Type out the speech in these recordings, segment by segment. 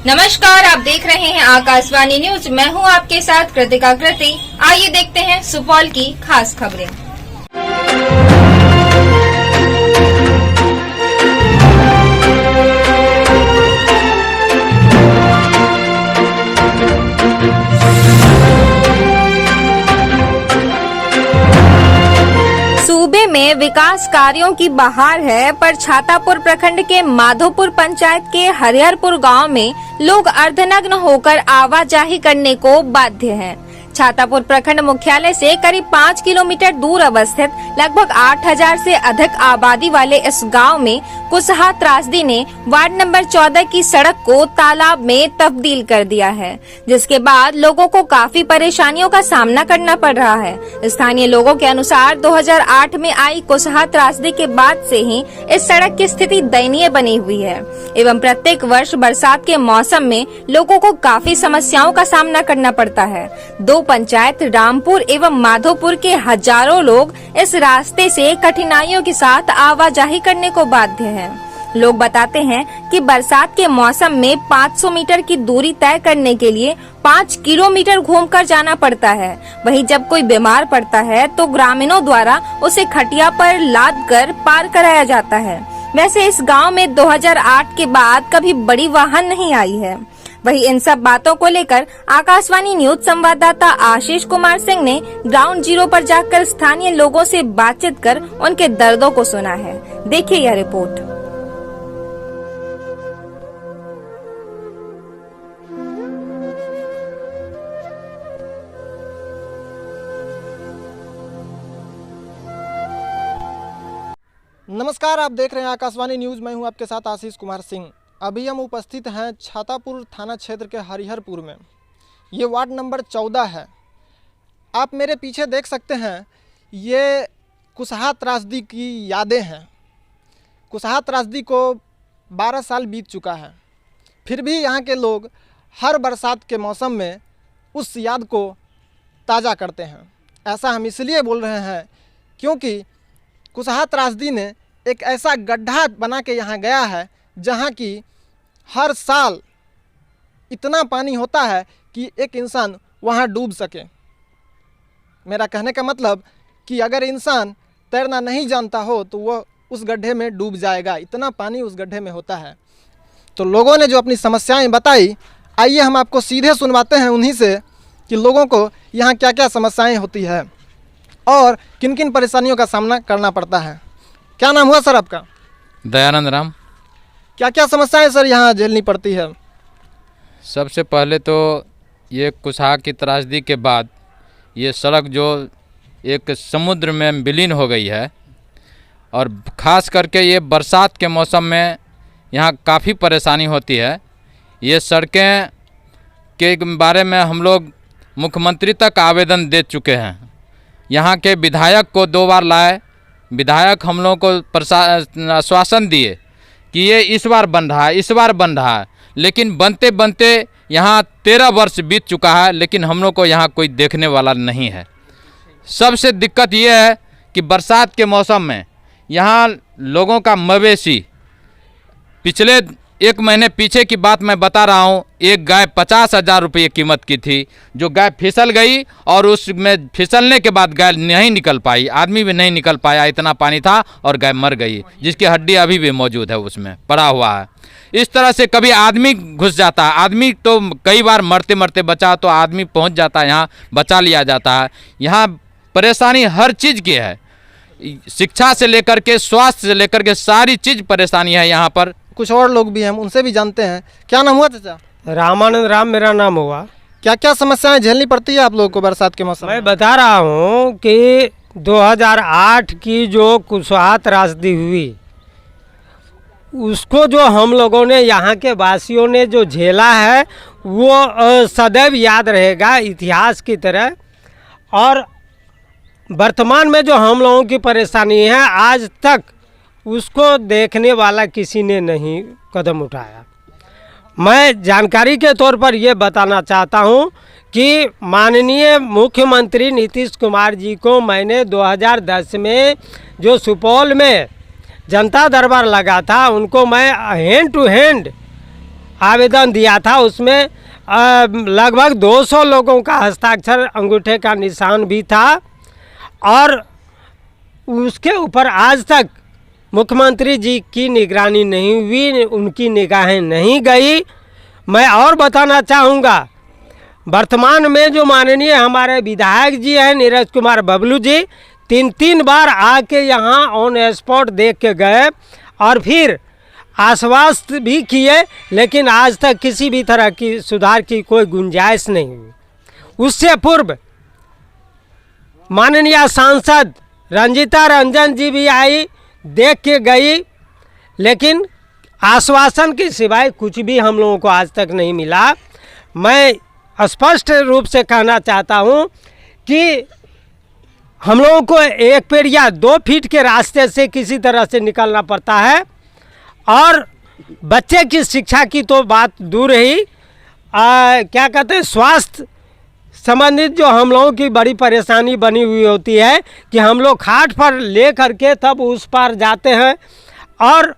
नमस्कार, आप देख रहे हैं आकाशवाणी न्यूज। मैं हूं आपके साथ कृतिका कृति। आइए देखते हैं सुपौल की खास खबरें। सूबे में विकास कार्यों की बहार है, पर छातापुर प्रखंड के माधोपुर पंचायत के हरिहरपुर गांव में लोग अर्धनग्न होकर आवाजाही करने को बाध्य हैं। छातापुर प्रखंड मुख्यालय से करीब 5 किलोमीटर दूर अवस्थित लगभग 8000 से अधिक आबादी वाले इस गांव में कुसहा त्रासदी ने वार्ड नंबर 14 की सड़क को तालाब में तब्दील कर दिया है, जिसके बाद लोगों को काफी परेशानियों का सामना करना पड़ रहा है। स्थानीय लोगों के अनुसार 2008 में आई कुसहा त्रासदी के बाद से ही इस सड़क की स्थिति दयनीय बनी हुई है एवं प्रत्येक वर्ष बरसात के मौसम में लोगों को काफी समस्याओं का सामना करना पड़ता है। दो पंचायत रामपुर एवं माधोपुर के हजारों लोग इस रास्ते से कठिनाइयों के साथ आवाजाही करने को बाध्य हैं। लोग बताते हैं कि बरसात के मौसम में 500 मीटर की दूरी तय करने के लिए 5 किलोमीटर घूमकर जाना पड़ता है। वहीं जब कोई बीमार पड़ता है तो ग्रामीणों द्वारा उसे खटिया पर लाद कर पार कराया जाता है। वैसे इस गांव में 2008 के बाद कभी बड़ी वाहन नहीं आई है। वहीं इन सब बातों को लेकर आकाशवाणी न्यूज संवाददाता आशीष कुमार सिंह ने ग्राउंड जीरो पर जाकर स्थानीय लोगों से बातचीत कर उनके दर्दों को सुना है। देखिए यह रिपोर्ट। नमस्कार, आप देख रहे हैं आकाशवाणी न्यूज। मैं हूं आपके साथ आशीष कुमार सिंह। अभी हम उपस्थित हैं छातापुर थाना क्षेत्र के हरिहरपुर में। ये वार्ड नंबर 14 है। आप मेरे पीछे देख सकते हैं, ये कुसहा त्रासदी की यादें हैं। कुसहा त्रासदी को 12 साल बीत चुका है, फिर भी यहाँ के लोग हर बरसात के मौसम में उस याद को ताज़ा करते हैं। ऐसा हम इसलिए बोल रहे हैं क्योंकि कुसहा त्रासदी ने एक ऐसा गड्ढा बना के यहाँ गया है जहाँ की हर साल इतना पानी होता है कि एक इंसान वहाँ डूब सके। मेरा कहने का मतलब कि अगर इंसान तैरना नहीं जानता हो तो वह उस गड्ढे में डूब जाएगा, इतना पानी उस गड्ढे में होता है। तो लोगों ने जो अपनी समस्याएं बताई, आइए हम आपको सीधे सुनवाते हैं उन्हीं से कि लोगों को यहाँ क्या क्या समस्याएं होती है और किन किन परेशानियों का सामना करना पड़ता है। क्या नाम हुआ सर आपका? दयानंद राम। क्या क्या समस्याएं सर यहाँ झेलनी पड़ती है? सबसे पहले तो ये कुसहा की त्रासदी के बाद ये सड़क जो एक समुद्र में विलीन हो गई है और ख़ास करके ये बरसात के मौसम में यहाँ काफ़ी परेशानी होती है। ये सड़कें के बारे में हम लोग मुख्यमंत्री तक आवेदन दे चुके हैं। यहाँ के विधायक को 2 बार लाए, विधायक हम लोगों को आश्वासन दिए कि ये इस बार बन रहा है, इस बार बन रहा है, लेकिन बनते बनते यहाँ 13 वर्ष बीत चुका है, लेकिन हम लोग को यहाँ कोई देखने वाला नहीं है। सबसे दिक्कत ये है कि बरसात के मौसम में यहाँ लोगों का मवेशी, पिछले 1 महीने पीछे की बात मैं बता रहा हूँ, एक गाय 50,000 रुपये कीमत की थी, जो गाय फिसल गई और उसमें फिसलने के बाद गाय नहीं निकल पाई, आदमी भी नहीं निकल पाया, इतना पानी था और गाय मर गई, जिसकी हड्डी अभी भी मौजूद है, उसमें पड़ा हुआ है। इस तरह से कभी आदमी घुस जाता है, आदमी तो कई बार मरते मरते बचा तो आदमी पहुँच जाता है, यहाँ बचा लिया जाता है। यहाँ परेशानी हर चीज़ की है, शिक्षा से लेकर के स्वास्थ्य से लेकर के सारी चीज़ परेशानी है यहाँ पर। कुछ और लोग भी हैं, उनसे भी जानते हैं। क्या नाम हुआ चाचा? रामानंद राम मेरा नाम हुआ। क्या क्या समस्याएं झेलनी पड़ती है आप लोगों को बरसात के मौसम में? मैं बता रहा हूँ कि 2008 की जो कुसहा त्रासदी हुई, उसको जो हम लोगों ने, यहाँ के वासियों ने जो झेला है, वो सदैव याद रहेगा इतिहास की तरह। और वर्तमान में जो हम लोगों की परेशानी है, आज तक उसको देखने वाला किसी ने नहीं कदम उठाया। मैं जानकारी के तौर पर ये बताना चाहता हूँ कि माननीय मुख्यमंत्री नीतीश कुमार जी को मैंने 2010 में जो सुपौल में जनता दरबार लगा था, उनको मैं हैंड टू हैंड आवेदन दिया था उसमें लगभग 200 लोगों का हस्ताक्षर अंगूठे का निशान भी था और उसके ऊपर आज तक मुख्यमंत्री जी की निगरानी नहीं हुई, उनकी निगाहें नहीं गई। मैं और बताना चाहूँगा, वर्तमान में जो माननीय हमारे विधायक जी हैं नीरज कुमार बबलू जी, 3 बार आके यहाँ ऑन स्पॉट देख के गए और फिर आश्वस्त भी किए, लेकिन आज तक किसी भी तरह की सुधार की कोई गुंजाइश नहीं हुई। उससे पूर्व माननीय सांसद रंजीता रंजन जी भी आई, देख के गई, लेकिन आश्वासन के सिवाय कुछ भी हम लोगों को आज तक नहीं मिला। मैं स्पष्ट रूप से कहना चाहता हूँ कि हम लोगों को 1 फीट या 2 फीट के रास्ते से किसी तरह से निकलना पड़ता है और बच्चे की शिक्षा की तो बात दूर ही, क्या कहते हैं, स्वास्थ्य संबंधित जो हम लोगों की बड़ी परेशानी बनी हुई होती है कि हम लोग खाट पर ले करके तब उस पार जाते हैं और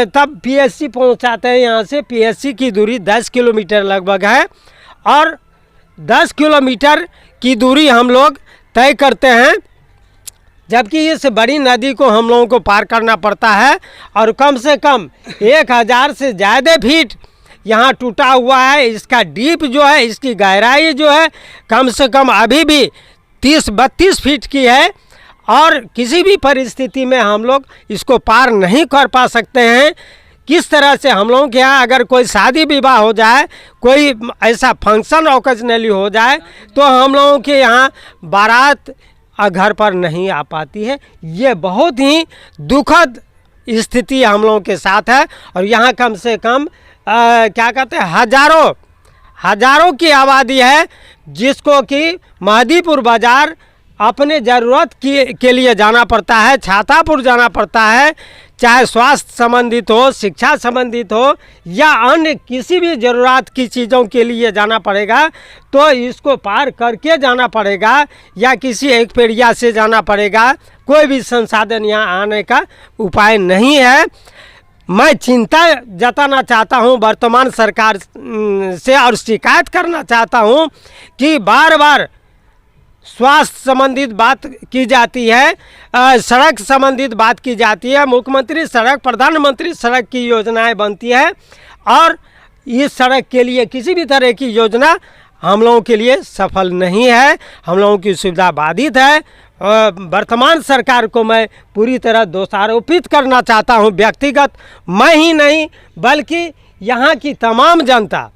तब पीएचसी पहुंचाते हैं। यहाँ से पीएचसी की दूरी 10 किलोमीटर लगभग है और 10 किलोमीटर की दूरी हम लोग तय करते हैं, जबकि इस बड़ी नदी को हम लोगों को पार करना पड़ता है और कम से कम 1000 से ज़्यादा फीट यहाँ टूटा हुआ है। इसका डीप जो है, इसकी गहराई जो है कम से कम अभी भी 30-32 फीट की है और किसी भी परिस्थिति में हम लोग इसको पार नहीं कर पा सकते हैं। किस तरह से हम लोगों के यहाँ अगर कोई शादी विवाह हो जाए, कोई ऐसा फंक्शन ओकेजनली हो जाए, तो हम लोगों के यहाँ बारात घर पर नहीं आ पाती है। ये बहुत ही दुखद स्थिति हम लोगों के साथ है और यहाँ कम से कम क्या कहते हैं, हजारों की आबादी है, जिसको कि महदीपुर बाज़ार अपने ज़रूरत के लिए जाना पड़ता है, छातापुर जाना पड़ता है, चाहे स्वास्थ्य संबंधित हो, शिक्षा संबंधित हो या अन्य किसी भी ज़रूरत की चीज़ों के लिए जाना पड़ेगा, तो इसको पार करके जाना पड़ेगा या किसी एक पेड़िया से जाना पड़ेगा। कोई भी संसाधन यहाँ आने का उपाय नहीं है। मैं चिंता जताना चाहता हूँ वर्तमान सरकार से और शिकायत करना चाहता हूँ कि बार बार स्वास्थ्य संबंधित बात की जाती है, सड़क संबंधित बात की जाती है, मुख्यमंत्री सड़क, प्रधानमंत्री सड़क की योजनाएं बनती है और इस सड़क के लिए किसी भी तरह की योजना हम लोगों के लिए सफल नहीं है, हम लोगों की सुविधा बाधित है। वर्तमान सरकार को मैं पूरी तरह दोषारोपित करना चाहता हूं, व्यक्तिगत मैं ही नहीं बल्कि यहाँ की तमाम जनता।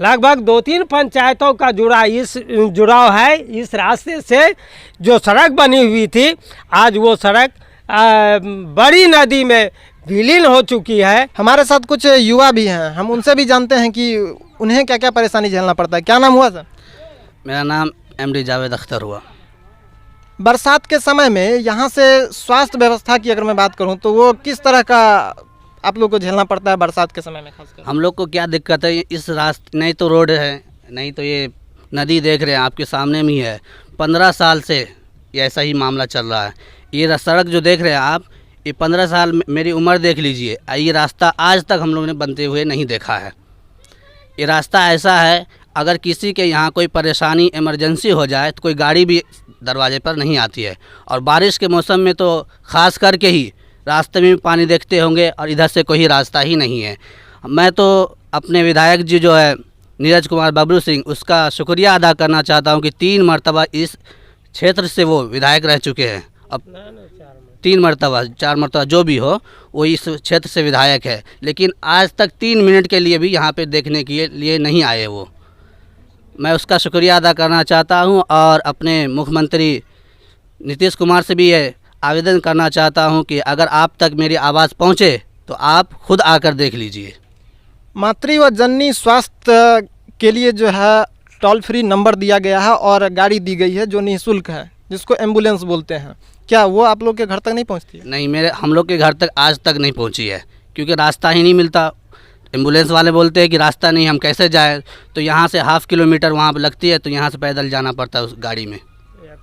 लगभग 2-3 पंचायतों का जुड़ाव है इस रास्ते से। जो सड़क बनी हुई थी, आज वो सड़क बड़ी नदी में विलीन हो चुकी है। हमारे साथ कुछ युवा भी हैं, हम उनसे भी जानते हैं कि उन्हें क्या क्या परेशानी झेलना पड़ता है। क्या नाम हुआ सर? मेरा नाम MD जावेद अख्तर हुआ। बरसात के समय में यहाँ से स्वास्थ्य व्यवस्था की अगर मैं बात करूँ तो वो किस तरह का आप लोग को झेलना पड़ता है बरसात के समय में खासकर? हम लोग को क्या दिक्कत है, इस रास्ते नहीं तो रोड है, नहीं तो ये नदी देख रहे हैं आपके सामने में ही है। 15 साल से ये ऐसा ही मामला चल रहा है। ये सड़क जो देख रहे हैं आप, ये 15 साल मेरी उम्र देख लीजिए, ये रास्ता आज तक हम लोगों ने बनते हुए नहीं देखा है। ये रास्ता ऐसा है, अगर किसी के यहाँ कोई परेशानी इमरजेंसी हो जाए तो कोई गाड़ी भी दरवाजे पर नहीं आती है। और बारिश के मौसम में तो ख़ास करके ही रास्ते में पानी देखते होंगे और इधर से कोई रास्ता ही नहीं है। मैं तो अपने विधायक जी जो है नीरज कुमार बबलू सिंह, उसका शुक्रिया अदा करना चाहता हूं कि 3 मरतबा इस क्षेत्र से वो विधायक रह चुके हैं। अब 4 मरतबा जो भी हो, वो इस क्षेत्र से विधायक है, लेकिन आज तक 3 मिनट के लिए भी यहाँ पे देखने के लिए नहीं आए वो। मैं उसका शुक्रिया अदा करना चाहता हूँ और अपने मुख्यमंत्री नीतीश कुमार से भी ये आवेदन करना चाहता हूँ कि अगर आप तक मेरी आवाज़ पहुँचे तो आप खुद आकर देख लीजिए। मातृ व जननी स्वास्थ्य के लिए जो है टोल फ्री नंबर दिया गया है और गाड़ी दी गई है जो निःशुल्क है, जिसको एम्बुलेंस बोलते हैं। क्या वो आप लोग के घर तक नहीं पहुँचती है? नहीं, हम लोग के घर तक आज तक नहीं पहुँची है, क्योंकि रास्ता ही नहीं मिलता। एम्बुलेंस वाले बोलते हैं कि रास्ता नहीं, हम कैसे जाएं? तो यहाँ से ½ किलोमीटर वहाँ पर लगती है, तो यहाँ से पैदल जाना पड़ता है उस गाड़ी में।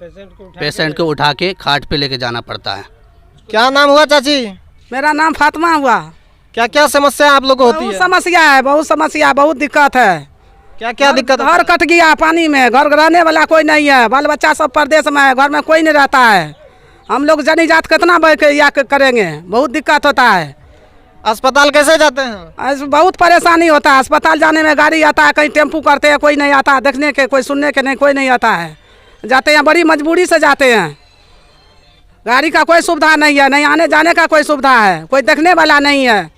पेशेंट को उठा के खाट पे लेके जाना पड़ता है। क्या नाम हुआ चाची? मेरा नाम फातिमा हुआ। क्या क्या समस्या आप लोग को होती बहुत है? समस्या है, बहुत समस्या, बहुत दिक्कत है। क्या क्या दिक्कत घर कट गया पानी में, घर रहने वाला कोई नहीं है, बाल बच्चा सब परदेश में है, घर में कोई नहीं रहता है। हम लोग जनी जात कितना या करेंगे, बहुत दिक्कत होता है। अस्पताल कैसे जाते हैं? बहुत परेशानी होता है। अस्पताल जाने में गाड़ी आता है, कहीं टेम्पू करते हैं, कोई नहीं आता देखने के, कोई सुनने के नहीं, कोई नहीं आता है। जाते हैं बड़ी मजबूरी से जाते हैं, गाड़ी का कोई सुविधा नहीं है, नहीं आने जाने का कोई सुविधा है, कोई देखने वाला नहीं है,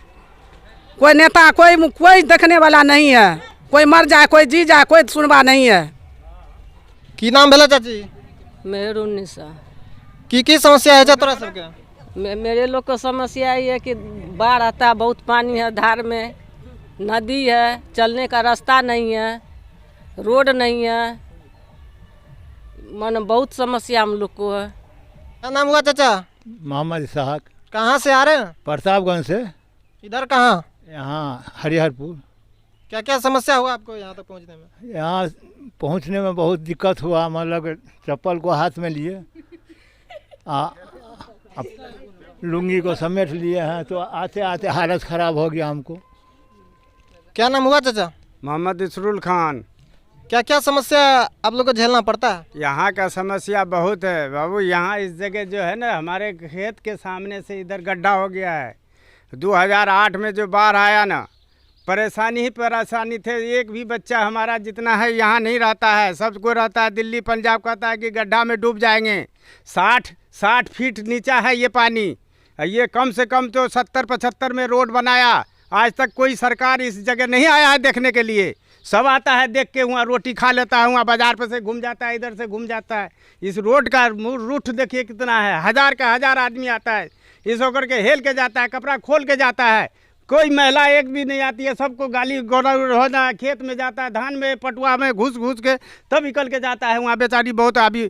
कोई नेता कोई देखने वाला नहीं है, कोई मर जाए कोई जी जाए कोई सुनवा नहीं है। की नाम भेला चाची? मेहरुन्निसा। की समस्या है तोरा सबके? मेरे लोग को समस्या ये है कि बाढ़ आता है, बहुत पानी है, धार में नदी है, चलने का रास्ता नहीं है, रोड नहीं है, मन बहुत समस्या हम लोग को है। क्या नाम हुआ चाचा? मोहम्मद इसहाक। कहाँ से आ रहे हैं? प्रतापगंज से। इधर कहाँ? यहाँ हरिहरपुर। क्या क्या समस्या हुआ आपको यहाँ तक पहुँचने में? यहाँ पहुँचने में बहुत दिक्कत हुआ, मतलब चप्पल को हाथ में लिए, अब लुंगी को समेट लिए हैं, तो आते आते हालत ख़राब हो गया हमको। क्या नाम हुआ चाचा? मोहम्मद इसरुल खान। क्या क्या समस्या आप लोग को झेलना पड़ता है? यहाँ का समस्या बहुत है बाबू। यहाँ इस जगह जो है ना, हमारे खेत के सामने से इधर गड्ढा हो गया है। 2008 में जो बाढ़ आया ना, परेशानी ही परेशानी थे। एक भी बच्चा हमारा जितना है यहाँ नहीं रहता है, सबको रहता है दिल्ली पंजाब, कहता है कि गड्ढा में डूब जाएंगे। 60 फीट नीचा है ये पानी। ये कम से कम तो 70-75 में रोड बनाया, आज तक कोई सरकार इस जगह नहीं आया है देखने के लिए। सब आता है देख के, वहाँ रोटी खा लेता है, वहाँ बाजार पे से घूम जाता है, इधर से घूम जाता है। इस रोड का रूट देखिए कितना है, 1000 का 1000 आदमी आता है, इस होकर के हेल के जाता है, कपड़ा खोल के जाता है। कोई महिला एक भी नहीं आती है, सबको गाली गोला होना है। खेत में जाता है, धान में पटुआ में घुस के तब निकल के जाता है। वहाँ बेचारी बहुत अभी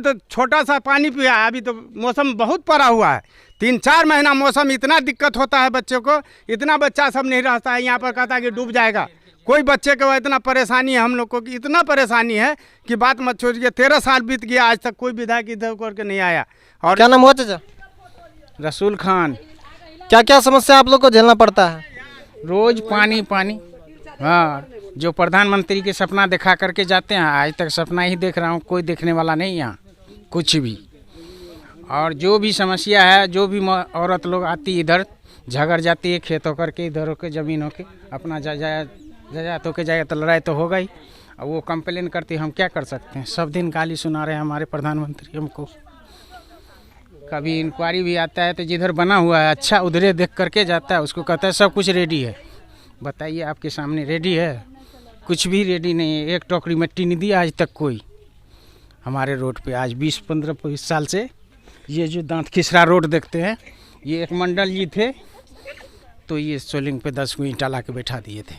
तो छोटा सा पानी पिया है, अभी तो मौसम बहुत पड़ा हुआ है। 3-4 महीना मौसम इतना दिक्कत होता है बच्चों को, इतना बच्चा सब नहीं रहता है यहाँ पर, कहता है कि डूब जाएगा। कोई बच्चे को इतना परेशानी है, हम लोग को कि इतना परेशानी है कि बात मत छोड़िए। 13 साल बीत गया, आज तक कोई विधायक इधर करके नहीं आया। और क्या नाम हुआ चाचा? रसूल खान। क्या क्या समस्या आप लोग को झेलना पड़ता है? रोज पानी। हाँ, जो प्रधानमंत्री के सपना दिखा करके जाते हैं, आज तक सपना ही देख रहा हूँ, कोई देखने वाला नहीं यहाँ कुछ भी। और जो भी समस्या है, जो भी औरत लोग आती इधर झगड़ जाती है, खेत होकर के इधर होकर ज़मीन होकर अपना जायदाद होकर जाएगा, तो लड़ाई तो होगा ही। और वो कंप्लेन करती, हम क्या कर सकते हैं। सब दिन गाली सुना रहे हैं हमारे प्रधानमंत्री हमको। कभी इंक्वायरी भी आता है तो जिधर बना हुआ है अच्छा उधरे देख करके जाता है, उसको कहता है सब कुछ रेडी है। बताइए आपके सामने रेडी है? कुछ भी रेडी नहीं है। एक टोकरी मिट्टी नहीं दिया आज तक कोई हमारे रोड पे। आज 20-15-20 साल से ये जो दांत खिसरा रोड देखते हैं, ये एक मंडल जी थे, तो ये सोलिंग पे 10 को ईंटा ला के बैठा दिए थे।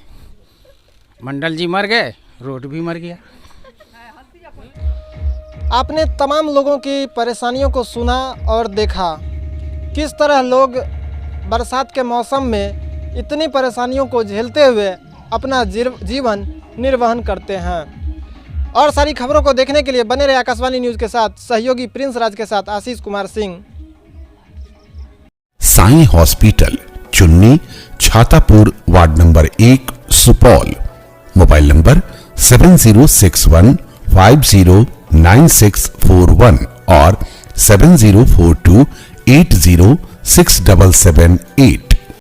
मंडल जी मर गए, रोड भी मर गया। आपने तमाम लोगों की परेशानियों को सुना और देखा, किस तरह लोग बरसात के मौसम में इतनी परेशानियों को झेलते हुए अपना जीवन निर्वहन करते हैं। और सारी खबरों को देखने के लिए बने रहे आकाशवाणी न्यूज़ के साथ। सहयोगी प्रिंस राज के साथ आशीष कुमार सिंह। साईं हॉस्पिटल, चुन्नी, Chhatapur, ward number 1, Supaul. Mobile number 7061509641 और 7042806778।